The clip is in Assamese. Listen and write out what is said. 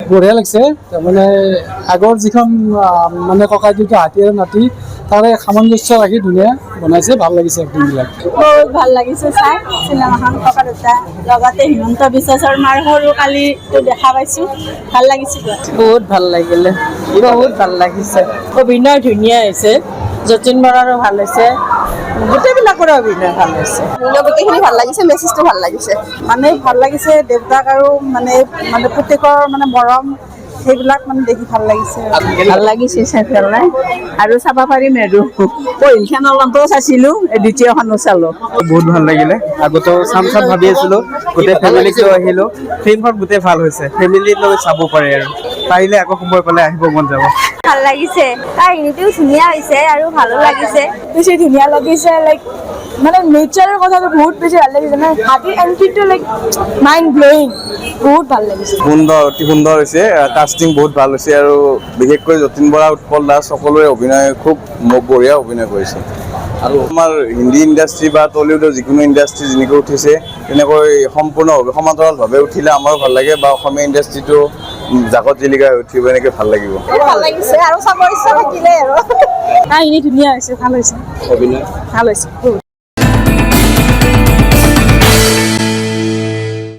বঢ়িয়া লাগছে। তাৰমানে আগৰ যিখন মানে ককাই দেউতা হাতী আৰু নাতি তাৰে সামঞ্জস্য ৰাখি ধুনীয়া বনাইছে, ভাল লাগিছে একদমবিলাক। বহুত ভাল লাগিছে চাই চিনেমাখন ককা দেউতা, লগতে হিমন্ত বিশ্ব শৰ্মাৰ সৰু কালিটো দেখা পাইছোঁ, ভাল লাগিছে। বহুত ভাল লাগিলে, বহুত ভাল লাগিছে, অভিনয় ধুনীয়া হৈছে, যতীন বৰাৰো ভাল হৈছে, গোটেইবিলাকৰে অভিনয় ভাল হৈছে। গোটেইখিনি ভাল লাগিছে, মেছেজটো ভাল লাগিছে, মানে ভাল লাগিছে দেউতাক আৰু মানে পুতেকৰ মানে মৰম সেইবিলাক মানে দেখি ভাল লাগিছে। ভাল লাগিছে চাই পেলাই, আৰু চাব পাৰিম আৰু পহিলখন অলপো চাইছিলোঁ, দ্বিতীয়খনো চালোঁ। বহুত ভাল লাগিলে, আগতেও চাম ভাবি আছিলোঁ, গোটেই ফেমিলিক লৈ আহিলোঁ, ফিল্মখন গোটেই ভাল হৈছে, ফেমিলিৰ লগত চাব পাৰে আৰু পাৰিলে আকৌ সময় পালে আহিব মন যাব। ভাল লাগিছে, কাহিনীটো ধুনীয়া হৈছে আৰু ভালো লাগিছে, বেছি ধুনীয়া লাগিছে। লাইক মানে নেচাৰৰ কথাটো বহুত বেছি ভাল লাগিছে, মানে হাতীৰ এণ্ট্ৰিটো লাইক মাইণ্ড ব্লয়িং, বহুত ভাল লাগিছে। সুন্দৰ, অতি সুন্দৰ হৈছে, কাষ্টিং বহুত ভাল হৈছে আৰু বিশেষকৈ যতীন বৰা, উৎপল দাস সকলোৰে অভিনয় খুব বঢ়িয়া অভিনয় কৰিছে। আৰু আমাৰ হিন্দী ইণ্ডাষ্ট্ৰি বা টলিউডৰ যিকোনো ইণ্ডাষ্ট্ৰি যেনেকৈ উঠিছে তেনেকৈ সম্পূৰ্ণভাৱে সমান্তৰালভাৱে উঠিলে আমাৰো ভাল লাগে, বা অসমীয়া ইণ্ডাষ্ট্ৰিটো জাকত জিলিকা হৈ উঠিব, এনেকৈ ভাল লাগিব। ভাল লাগিছে আৰু চাব ইচ্ছা থাকিলে আৰু কাহিনী ধুনীয়া হৈছে, ভাল হৈছে, অভিনয় ভাল হৈছে বহুত।